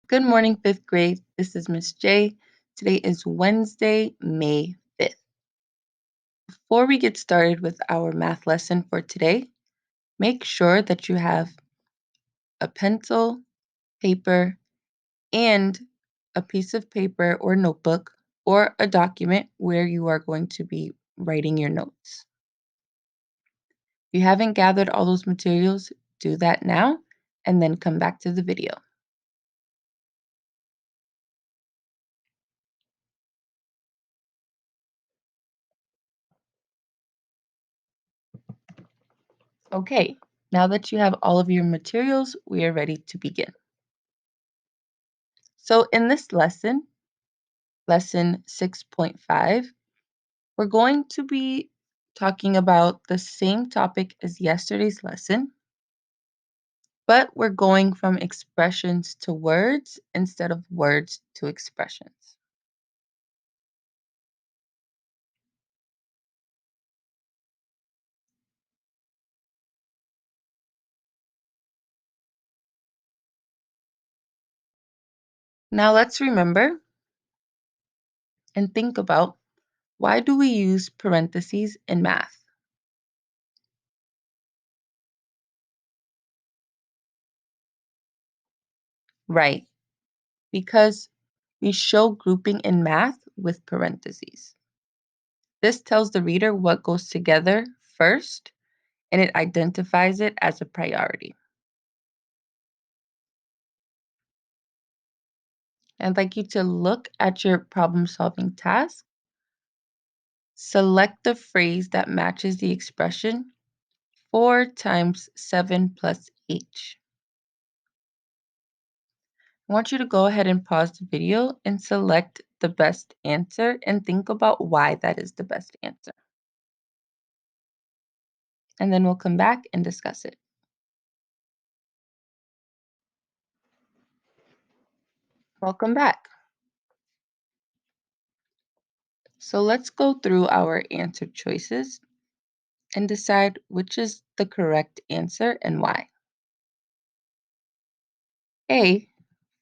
Good morning, fifth grade. This is Miss J. Today is Wednesday, May 5th. Before we get started with our math lesson for today, make sure that you have a pencil, paper, and a piece of paper or notebook or a document where you are going to be writing your notes. If you haven't gathered all those materials, do that now and then come back to the video. Okay, now that you have all of your materials, we are ready to begin. So in this lesson 6.5, we're going to be talking about the same topic as yesterday's lesson, but we're going from expressions to words instead of words to expressions. Now let's remember and think about, why do we use parentheses in math? Right, because we show grouping in math with parentheses. This tells the reader what goes together first, and it identifies it as a priority. I'd like you to look at your problem-solving task. Select the phrase that matches the expression 4 times 7 plus h. I want you to go ahead and pause the video and select the best answer and think about why that is the best answer. And then we'll come back and discuss it. Welcome back. So let's go through our answer choices and decide which is the correct answer and why. A,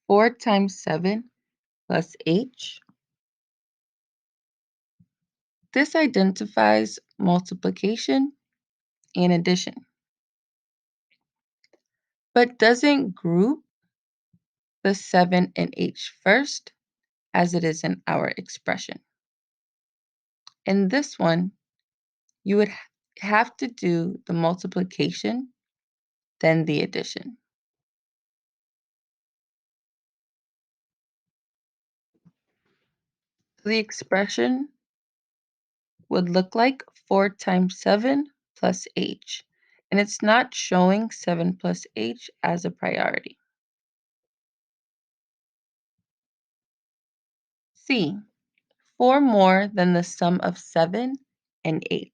4 times 7 plus h. This identifies multiplication and addition, but doesn't group the 7 and h first as it is in our expression. In this one, you would have to do the multiplication, then the addition. The expression would look like 4 times 7 plus h, and it's not showing 7 plus h as a priority. C, 4 more than the sum of 7 and 8.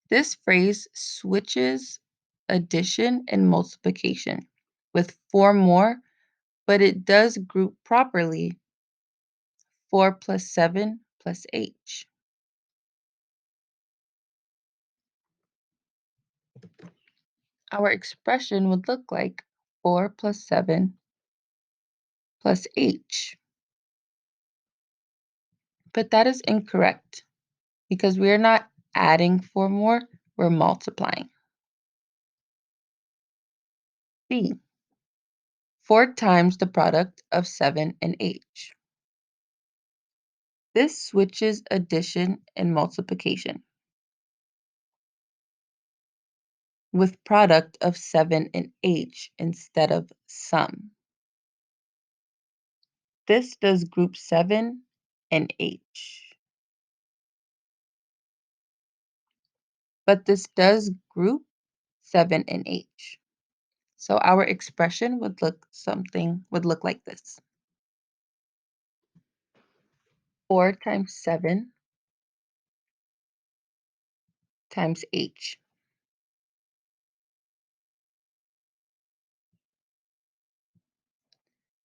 This phrase switches addition and multiplication with 4 more, but it does group properly 4 plus 7 plus h. Our expression would look like 4 plus 7 plus h. But that is incorrect because we are not adding 4 more, we're multiplying. B, 4 times the product of 7 and h. This switches addition and multiplication with product of 7 and h instead of sum. This does group 7 and h. But this does group 7 and h. So our expression would look like this. 4 times 7 times h.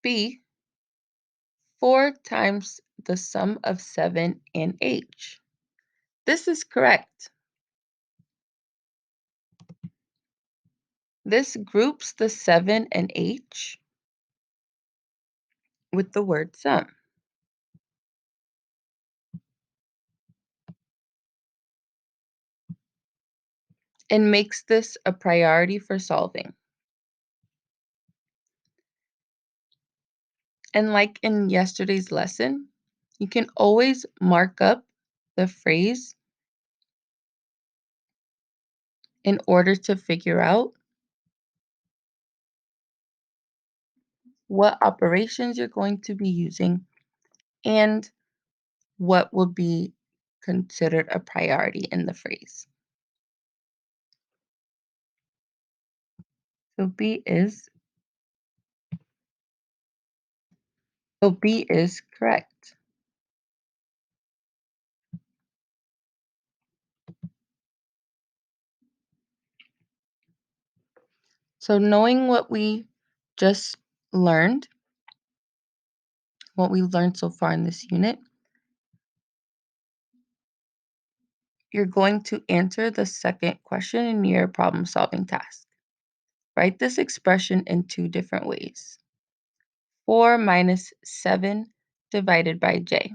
B, 4 times the sum of 7 and h. This is correct. This groups the 7 and H with the word sum and makes this a priority for solving. And like in yesterday's lesson, you can always mark up the phrase in order to figure out what operations you're going to be using and what will be considered a priority in the phrase. So B is correct. So knowing what we just learned, what we learned so far in this unit, you're going to answer the second question in your problem-solving task. Write this expression in two different ways. 4 minus 7 divided by j.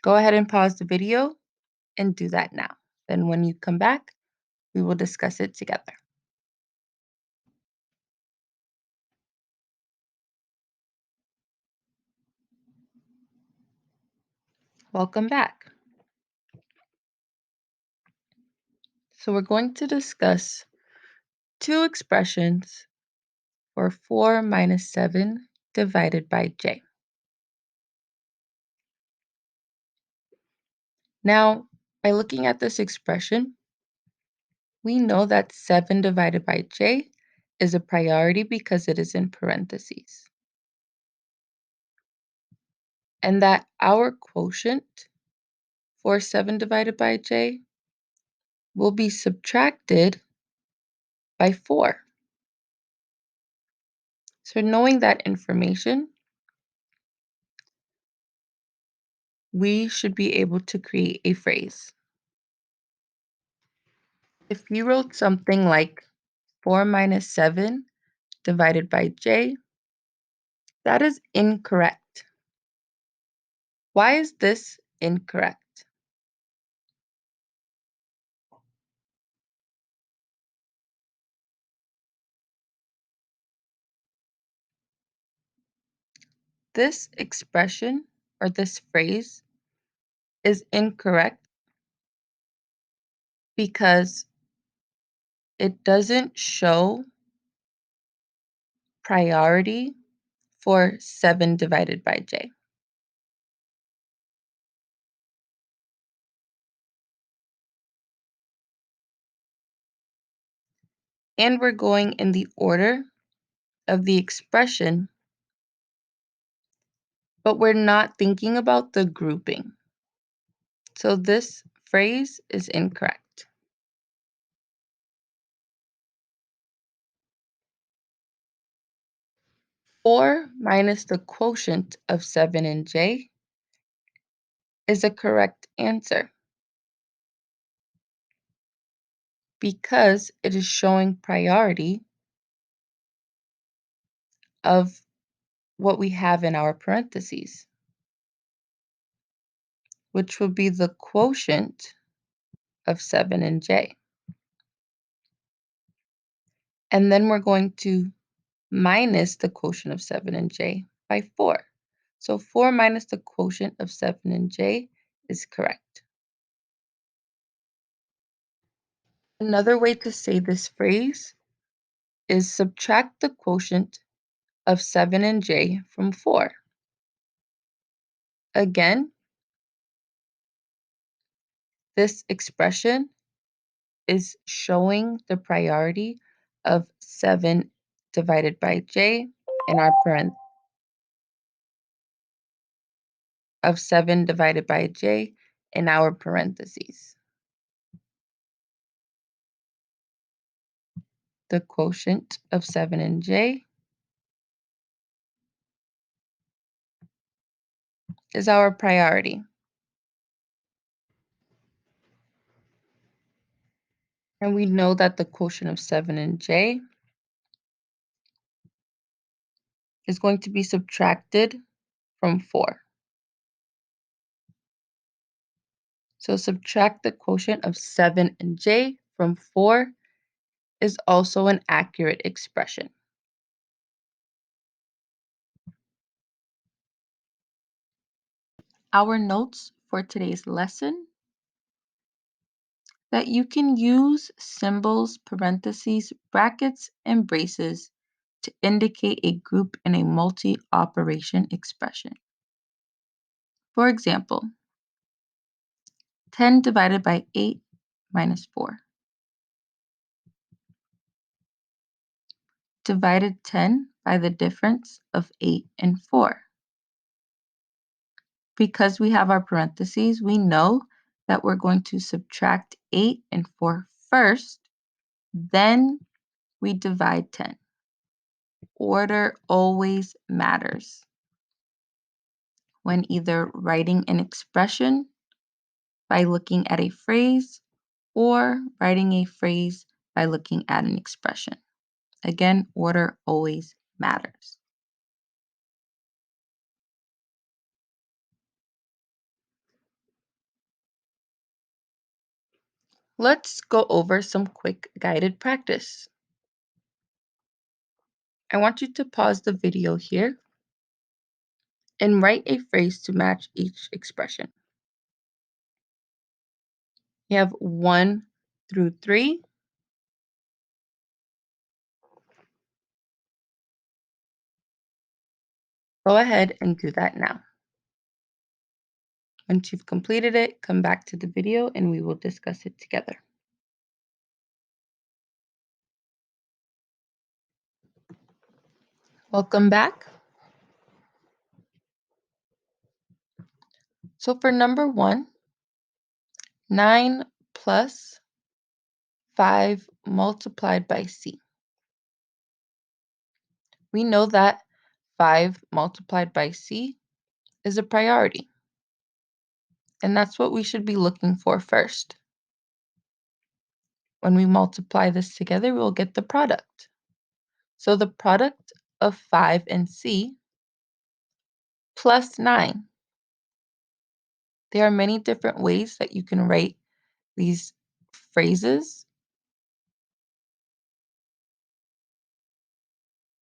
Go ahead and pause the video and do that now. Then when you come back, we will discuss it together. Welcome back. So we're going to discuss two expressions for 4 minus 7 divided by j. Now, by looking at this expression, we know that 7 divided by j is a priority because it is in parentheses. And that our quotient for 7 divided by j will be subtracted by 4. So knowing that information, we should be able to create a phrase. If you wrote something like 4 minus 7 divided by j, that is incorrect. Why is this incorrect? This expression or this phrase is incorrect because it doesn't show priority for 7 divided by j. And we're going in the order of the expression, but we're not thinking about the grouping. So this phrase is incorrect. 4 minus the quotient of 7 and j is a correct answer because it is showing priority of what we have in our parentheses, which will be the quotient of 7 and j. And then we're going to minus the quotient of 7 and j by 4. So 4 minus the quotient of 7 and j is correct. Another way to say this phrase is subtract the quotient of 7 and j from 4. Again, this expression is showing the priority of 7 divided by j in our of 7 divided by j in our parentheses. The quotient of 7 and j is our priority. And we know that the quotient of 7 and j is going to be subtracted from 4. So subtract the quotient of 7 and j from 4 is also an accurate expression. Our notes for today's lesson: that you can use symbols, parentheses, brackets, and braces to indicate a group in a multi-operation expression. For example, 10 divided by 8 minus 4. Divided 10 by the difference of 8 and 4. Because we have our parentheses, we know that we're going to subtract 8 and 4 first, then we divide 10. Order always matters when either writing an expression by looking at a phrase or writing a phrase by looking at an expression. Again, order always matters. Let's go over some quick guided practice. I want you to pause the video here and write a phrase to match each expression. You have 1 through 3. Go ahead and do that now. Once you've completed it, come back to the video and we will discuss it together. Welcome back. So for number 1, 9 plus 5 multiplied by c. We know that 5 multiplied by c is a priority. And that's what we should be looking for first. When we multiply this together, we'll get the product. So the product of 5 and c plus 9. There are many different ways that you can write these phrases.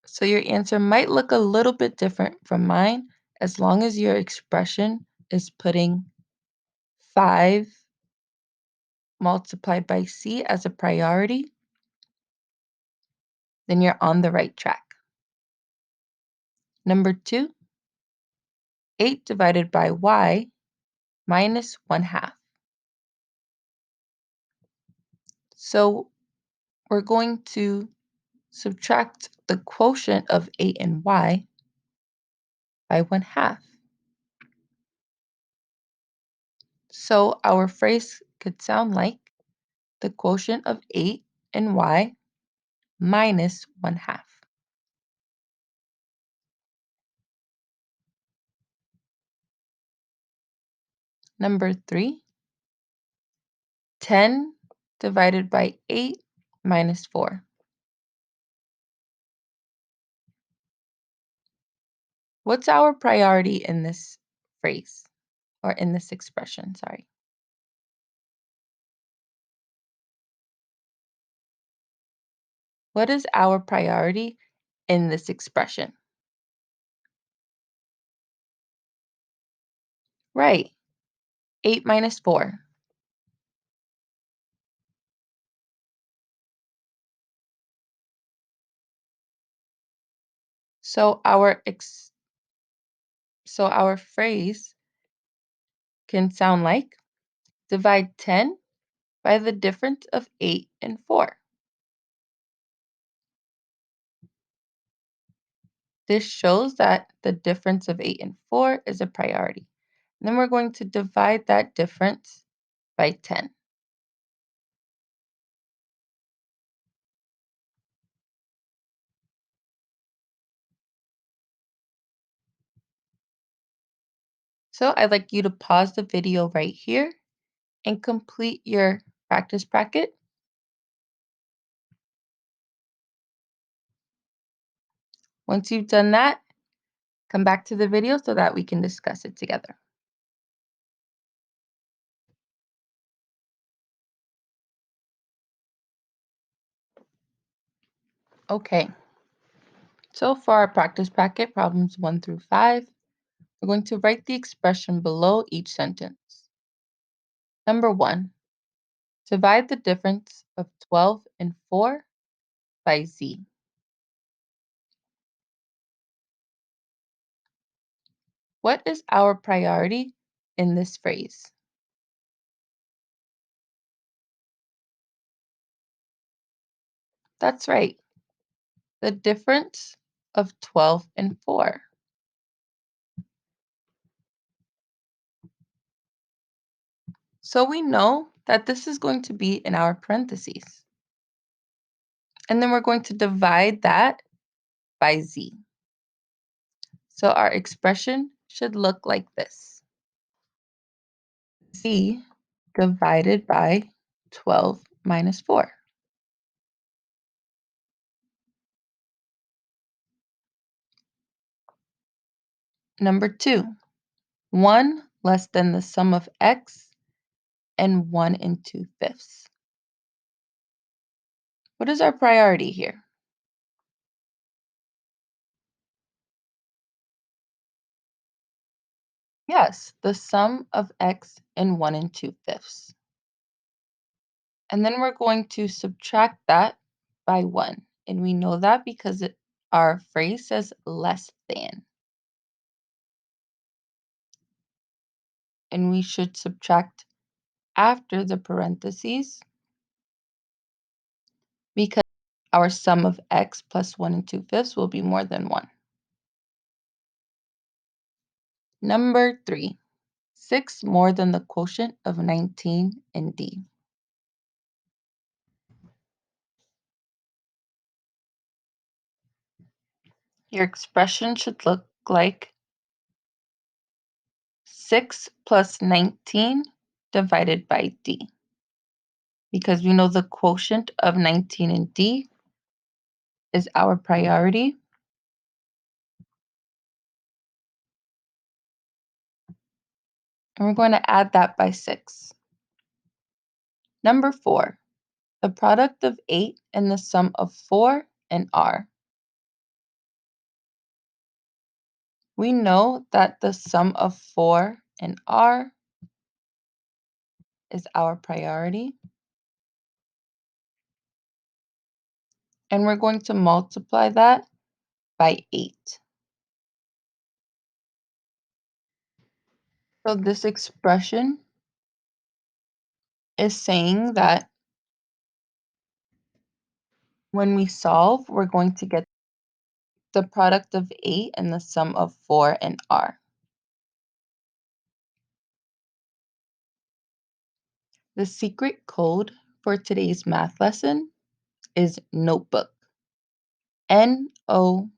So your answer might look a little bit different from mine as long as your expression is putting 5 multiplied by c as a priority, then you're on the right track. Number 2, 8 divided by y minus 1/2. So we're going to subtract the quotient of 8 and y by 1/2. So our phrase could sound like the quotient of 8 and y minus 1/2. Number 3, 10 divided by 8 minus 4. What's our priority in this phrase, or in this expression, sorry? What is our priority in this expression? Right, 8 minus 4. So our phrase can sound like divide 10 by the difference of 8 and 4. This shows that the difference of 8 and 4 is a priority. And then we're going to divide that difference by 10. So I'd like you to pause the video right here and complete your practice bracket. Once you've done that, come back to the video so that we can discuss it together. Okay, so for our practice packet, problems 1 through 5, we're going to write the expression below each sentence. Number 1, divide the difference of 12 and 4 by z. What is our priority in this phrase? That's right, the difference of 12 and 4. So we know that this is going to be in our parentheses. And then we're going to divide that by z. So our expression should look like this. Z divided by 12 minus 4. Number 2, 1 less than the sum of x and 1 and 2/5. What is our priority here? Yes, the sum of x and 1 and 2/5. And then we're going to subtract that by 1. And we know that because our phrase says less than. And we should subtract after the parentheses because our sum of x plus 1 and 2/5 will be more than 1. Number 3, 6 more than the quotient of 19 and d. Your expression should look like 6 plus 19 divided by d. Because we know the quotient of 19 and d is our priority. And we're going to add that by 6. Number 4, the product of 8 and the sum of 4 and r. We know that the sum of 4 and r is our priority. And we're going to multiply that by 8. So this expression is saying that when we solve, we're going to get the product of 8 and the sum of 4 and r. The secret code for today's math lesson is notebook. NOTEBOOK.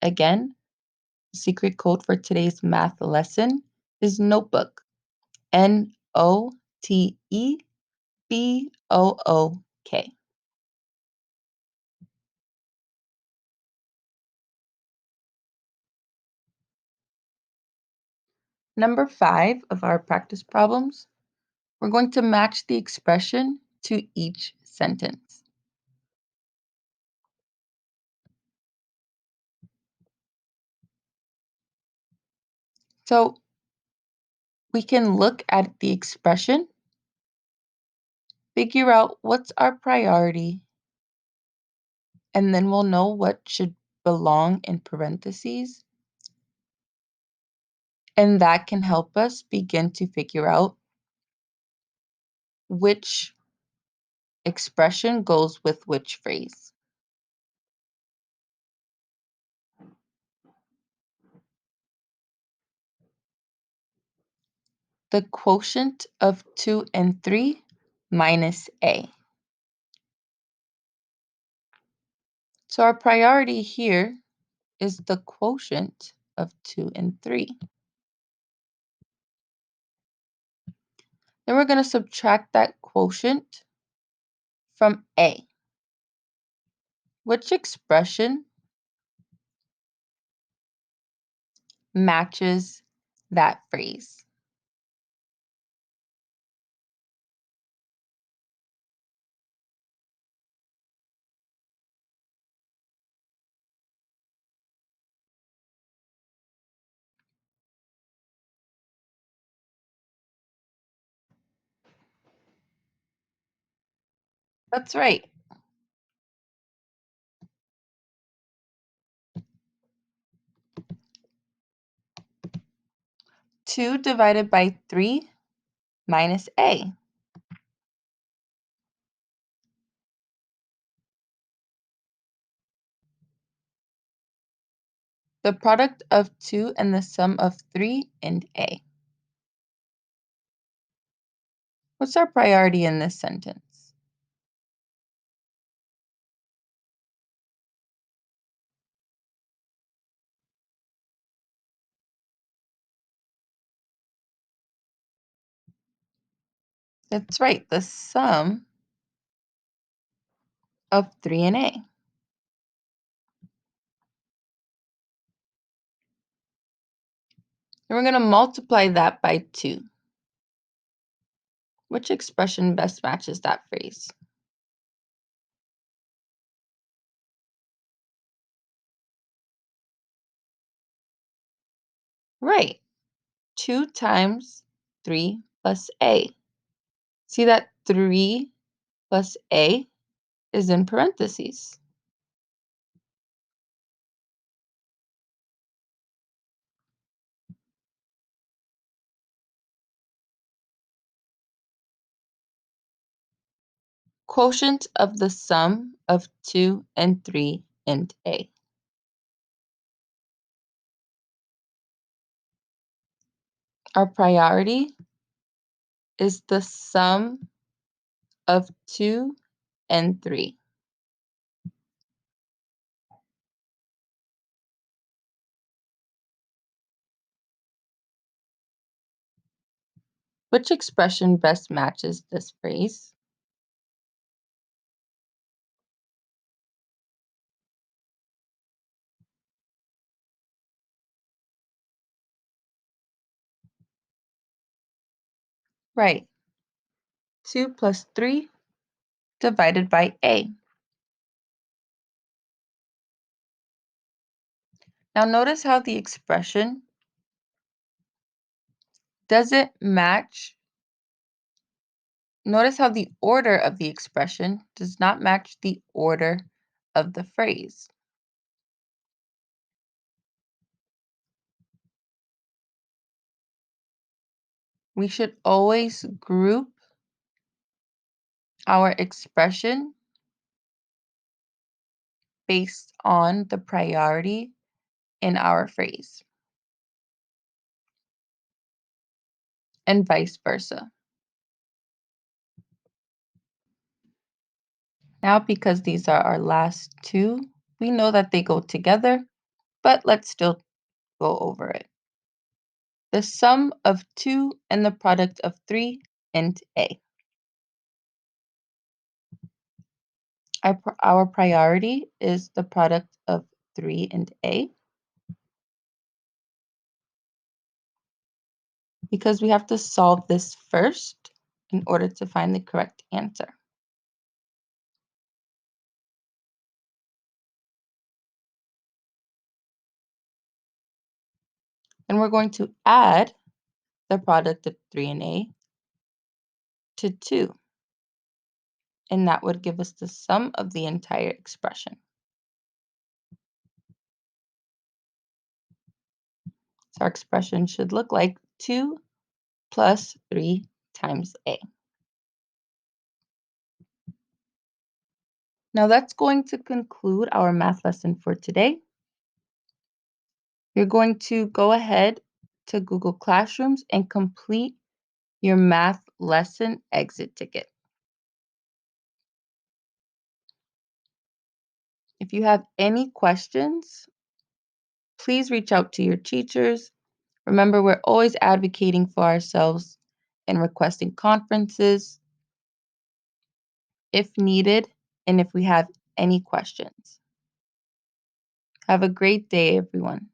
Again, the secret code for today's math lesson is notebook. NOTEBOOK. Number 5 of our practice problems, we're going to match the expression to each sentence. So we can look at the expression, figure out what's our priority, and then we'll know what should belong in parentheses. And that can help us begin to figure out which expression goes with which phrase. The quotient of 2 and 3 minus a. So our priority here is the quotient of 2 and 3. Then we're going to subtract that quotient from a. Which expression matches that phrase? That's right. 2 divided by 3 minus a. The product of 2 and the sum of 3 and a. What's our priority in this sentence? That's right, the sum of 3 and a. And we're going to multiply that by 2. Which expression best matches that phrase? Right, 2 times 3 plus a. See that 3 plus a is in parentheses. Quotient of the sum of 2 and 3 and a. Our priority is the sum of 2 and 3. Which expression best matches this phrase? Right, 2 plus 3 divided by a. Now notice how the expression doesn't match. Notice how the order of the expression does not match the order of the phrase. We should always group our expression based on the priority in our phrase, and vice versa. Now, because these are our last two, we know that they go together, but let's still go over it. The sum of 2 and the product of 3 and a. Our priority is the product of 3 and a, because we have to solve this first in order to find the correct answer. And we're going to add the product of 3 and a to 2. And that would give us the sum of the entire expression. So our expression should look like 2 plus 3 times a. Now that's going to conclude our math lesson for today. You're going to go ahead to Google Classrooms and complete your math lesson exit ticket. If you have any questions, please reach out to your teachers. Remember, we're always advocating for ourselves and requesting conferences if needed. And if we have any questions. Have a great day, everyone.